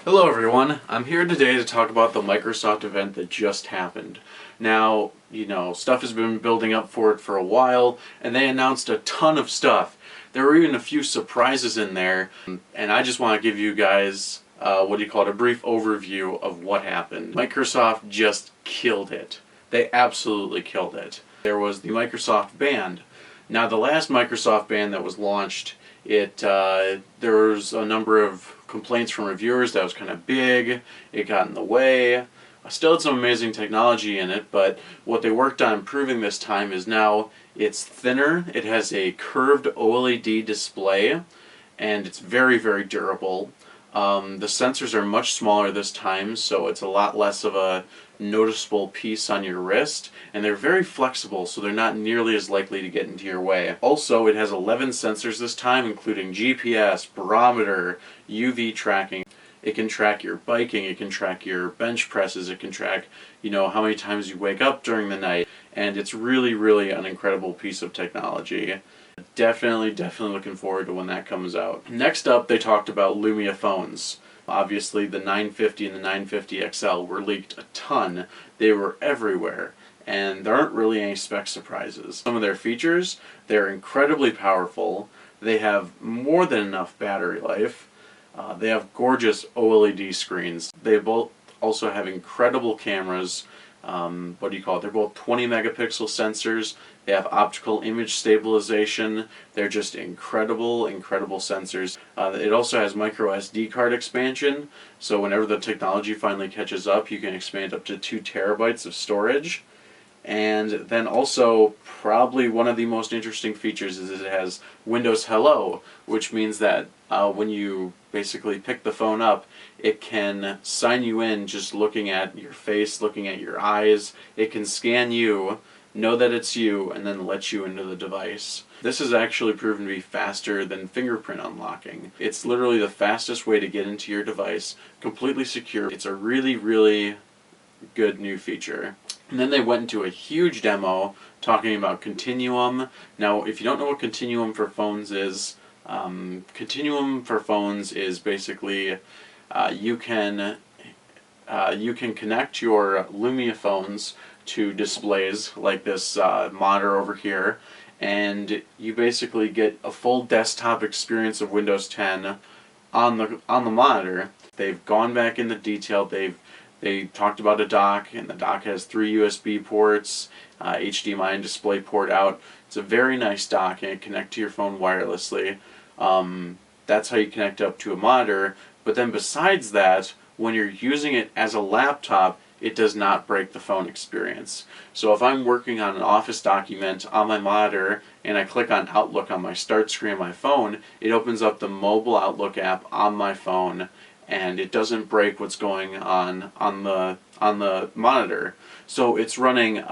Hello everyone, I'm here today to talk about the Microsoft event that just happened. Now, stuff has been building up for it for a while, and they announced a ton of stuff. There were even a few surprises in there, and I just want to give you guys, a brief overview of what happened. Microsoft just killed it. They absolutely killed it. There was the Microsoft Band. Now, the last Microsoft Band that was launched, there was a number of complaints from reviewers that was kind of big, it got in the way. Still had some amazing technology in it, but what they worked on improving this time is now it's thinner, it has a curved OLED display, and it's very, very durable. The sensors are much smaller this time, so it's a lot less of a noticeable piece on your wrist, and they're very flexible, so they're not nearly as likely to get into your way. Also, it has 11 sensors this time, including GPS, barometer, UV tracking. It can track your biking, it can track your bench presses, it can track, how many times you wake up during the night, and it's really, really an incredible piece of technology. Definitely looking forward to when that comes out. Next up, they talked about Lumia Phones. Obviously, the 950 and the 950 XL were leaked a ton. They were everywhere, and there aren't really any spec surprises. Some of their features, they're incredibly powerful. They have more than enough battery life. They have gorgeous OLED screens. They both also have incredible cameras. They're both 20 megapixel sensors. They have optical image stabilization. They're just incredible sensors. It also has micro SD card expansion, so whenever the technology finally catches up, you can expand up to 2 terabytes of storage. And then also, probably one of the most interesting features is it has Windows Hello, which means that when you basically pick the phone up, it can sign you in just looking at your face, looking at your eyes. It can scan you, know that it's you, and then let you into the device. This has actually proven to be faster than fingerprint unlocking. It's literally the fastest way to get into your device, completely secure. It's a really, really good new feature. And then they went into a huge demo talking about Continuum. Now, if you don't know what Continuum for Phones is, Continuum for Phones is basically you can connect your Lumia Phones to displays like this monitor over here, and you basically get a full desktop experience of Windows 10 on the monitor. They've gone back into detail. They talked about a dock, and the dock has 3 USB ports, HDMI and display port out. It's a very nice dock, and it connects to your phone wirelessly. That's how you connect up to a monitor. But then besides that, when you're using it as a laptop, it does not break the phone experience. So if I'm working on an office document on my monitor and I click on Outlook on my start screen on my phone, it opens up the mobile Outlook app on my phone, and it doesn't break what's going on the monitor. So it's running,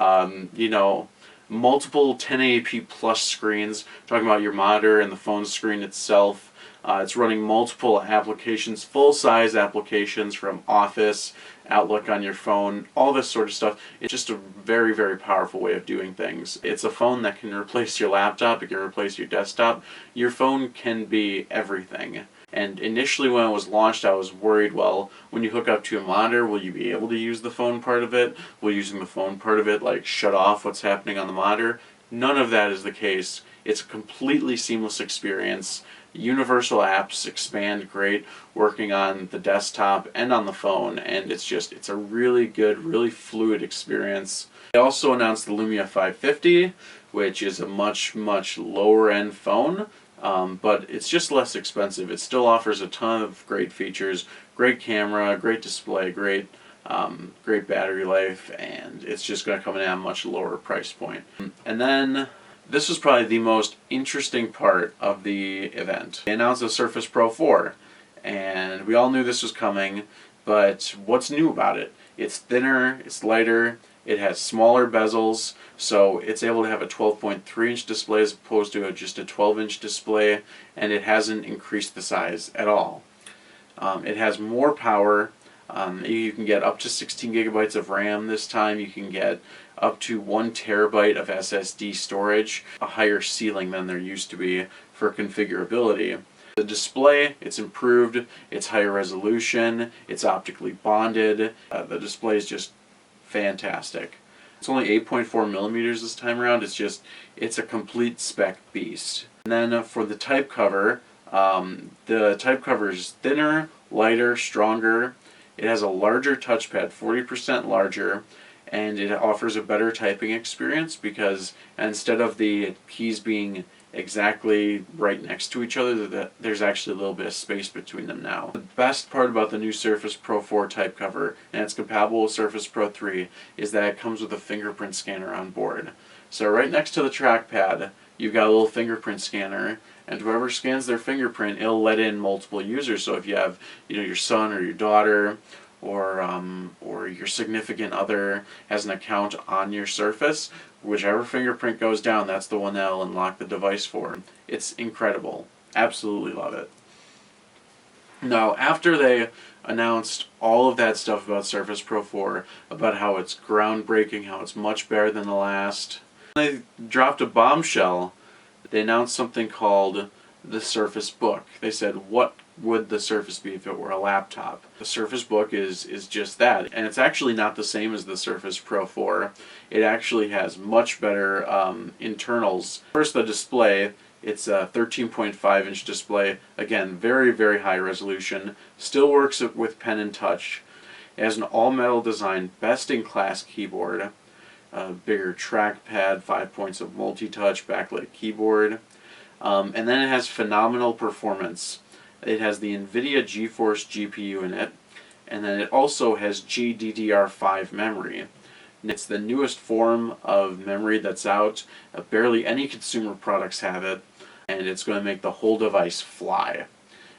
multiple 1080p plus screens, talking about your monitor and the phone screen itself. It's running multiple applications, full-size applications from Office, Outlook on your phone, all this sort of stuff. It's just a very, very powerful way of doing things. It's a phone that can replace your laptop, it can replace your desktop. Your phone can be everything. And initially when it was launched, I was worried, well, when you hook up to a monitor, will you be able to use the phone part of it? Will using the phone part of it, shut off what's happening on the monitor? None of that is the case. It's a completely seamless experience. Universal apps expand great, working on the desktop and on the phone, and it's a really good, really fluid experience. They also announced the Lumia 550, which is a much, much lower end phone. But it's just less expensive. It still offers a ton of great features, great camera, great display, great battery life, and it's just going to come in at a much lower price point. And then this was probably the most interesting part of the event. They announced the Surface Pro 4, and we all knew this was coming, but what's new about it? It's thinner, it's lighter, it has smaller bezels, so it's able to have a 12.3-inch display as opposed to just a 12-inch display, and it hasn't increased the size at all. It has more power. You can get up to 16 gigabytes of RAM this time. You can get up to 1 terabyte of SSD storage, a higher ceiling than there used to be for configurability. The display, it's improved, it's higher resolution, it's optically bonded. The display is just fantastic. It's only 8.4 millimeters this time around. It's a complete spec beast. And then for the type cover, the type cover is thinner, lighter, stronger. It has a larger touchpad, 40% larger, and it offers a better typing experience because instead of the keys being exactly right next to each other, there's actually a little bit of space between them now. The best part about the new Surface Pro 4 type cover, and it's compatible with Surface Pro 3, is that it comes with a fingerprint scanner on board. So right next to the trackpad, you've got a little fingerprint scanner, and whoever scans their fingerprint, it'll let in multiple users. So if you have, your son or your daughter, or your significant other has an account on your Surface, whichever fingerprint goes down, that's the one that'll unlock the device for. It's incredible. Absolutely love it. Now, after they announced all of that stuff about Surface Pro 4, about how it's groundbreaking, how it's much better than the last, they dropped a bombshell. They announced something called the Surface Book. They said, what would the Surface be if it were a laptop? The Surface Book is just that, and it's actually not the same as the Surface Pro 4. It actually has much better internals. First, the display. It's a 13.5-inch display. Again, very, very high resolution. Still works with pen and touch. It has an all-metal design, best-in-class keyboard. Bigger trackpad, 5 points of multi-touch, backlit keyboard. And then it has phenomenal performance. It has the NVIDIA GeForce GPU in it, and then it also has GDDR5 memory. It's the newest form of memory that's out. Barely any consumer products have it, and it's going to make the whole device fly.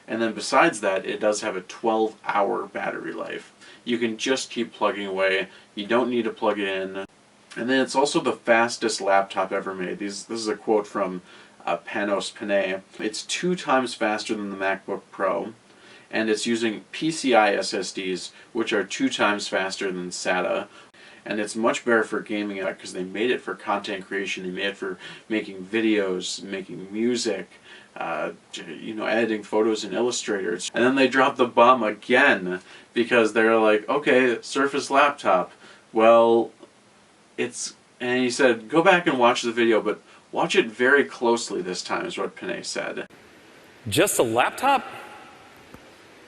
And then besides that, it does have a 12-hour battery life. You can just keep plugging away. You don't need to plug it in. And then it's also the fastest laptop ever made. This is a quote from Panos Panay. It's 2 times faster than the MacBook Pro, and it's using PCI SSDs, which are 2 times faster than SATA. And it's much better for gaming because they made it for content creation. They made it for making videos, making music, editing photos in Illustrator. And then they dropped the bomb again because they're like, okay, Surface laptop. Well, and he said, go back and watch the video, but watch it very closely this time, is what Panay said. Just a laptop?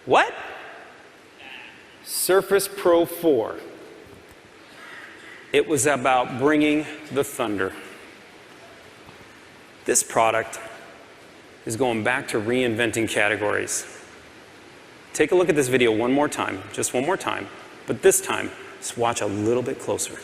What? Surface Pro 4. It was about bringing the thunder. This product is going back to reinventing categories. Take a look at this video one more time, just one more time, but this time, just watch a little bit closer.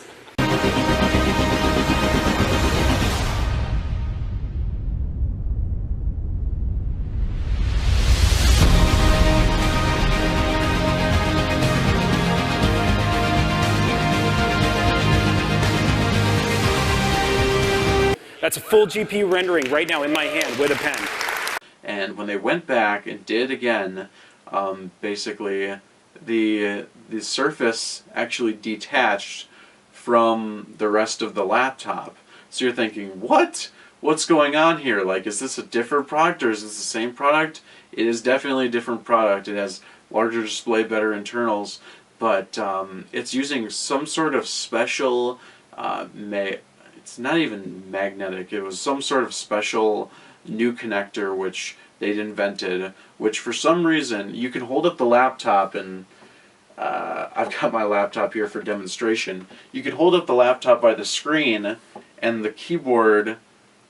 That's a full GPU rendering right now in my hand with a pen. And when they went back and did again, basically the Surface actually detached from the rest of the laptop. So you're thinking, what? What's going on here? Like, is this a different product or is this the same product? It is definitely a different product. It has larger display, better internals, but it's using some sort of special it's not even magnetic. It was some sort of special new connector which they'd invented, which for some reason you can hold up the laptop, and I've got my laptop here for demonstration. You can hold up the laptop by the screen, and the keyboard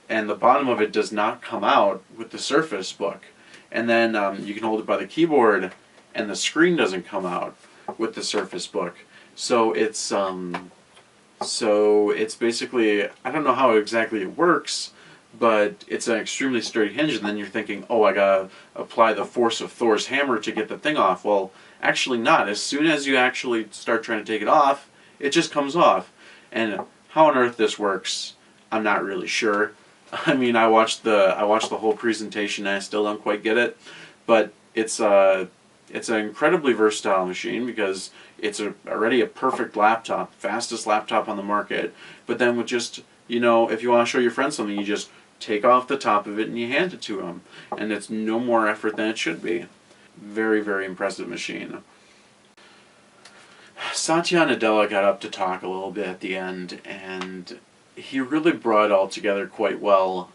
and the bottom of it does not come out with the Surface Book. And then you can hold it by the keyboard, and the screen doesn't come out with the Surface Book. So it's basically, I don't know how exactly it works, but it's an extremely sturdy hinge, and then you're thinking, oh, I gotta apply the force of Thor's hammer to get the thing off. Well, actually not. As soon as you actually start trying to take it off, it just comes off. And how on earth this works, I'm not really sure. I mean, I watched the whole presentation and I still don't quite get it, but it's an incredibly versatile machine because it's already a perfect laptop, fastest laptop on the market. But then with just, if you want to show your friends something, you just take off the top of it and you hand it to them. And it's no more effort than it should be. Very, very impressive machine. Satya Nadella got up to talk a little bit at the end, and he really brought it all together quite well.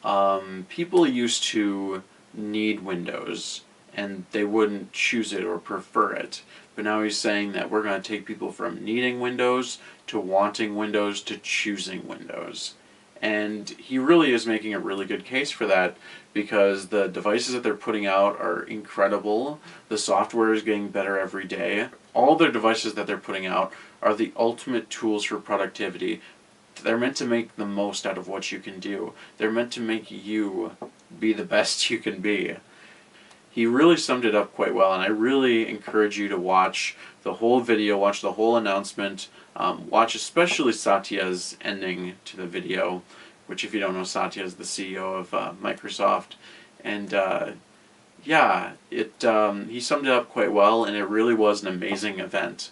People used to need Windows, and they wouldn't choose it or prefer it. But now he's saying that we're going to take people from needing Windows to wanting Windows to choosing Windows. And he really is making a really good case for that, because the devices that they're putting out are incredible. The software is getting better every day. All their devices that they're putting out are the ultimate tools for productivity. They're meant to make the most out of what you can do. They're meant to make you be the best you can be. He really summed it up quite well, and I really encourage you to watch the whole video, watch the whole announcement, watch especially Satya's ending to the video, which, if you don't know, Satya is the CEO of Microsoft. And yeah, he summed it up quite well, and it really was an amazing event.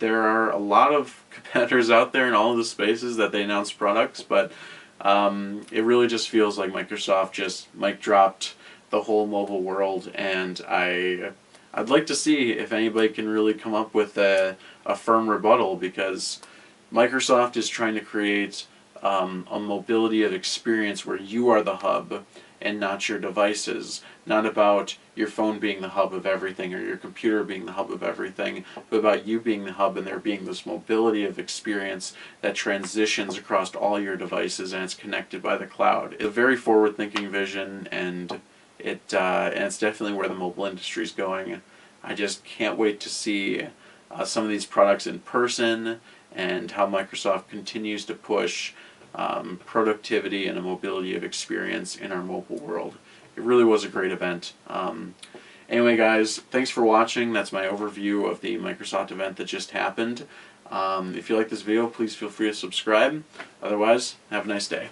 There are a lot of competitors out there in all of the spaces that they announced products, but it really just feels like Microsoft just mic dropped the whole mobile world, and I'd like to see if anybody can really come up with a firm rebuttal, because Microsoft is trying to create a mobility of experience where you are the hub and not your devices. Not about your phone being the hub of everything or your computer being the hub of everything, but about you being the hub and there being this mobility of experience that transitions across all your devices and it's connected by the cloud. It's a very forward-thinking vision, and it's definitely where the mobile industry is going. I just can't wait to see some of these products in person and how Microsoft continues to push productivity and a mobility of experience in our mobile world. It really was a great event. Anyway, guys, thanks for watching. That's my overview of the Microsoft event that just happened. If you like this video, please feel free to subscribe. Otherwise, have a nice day.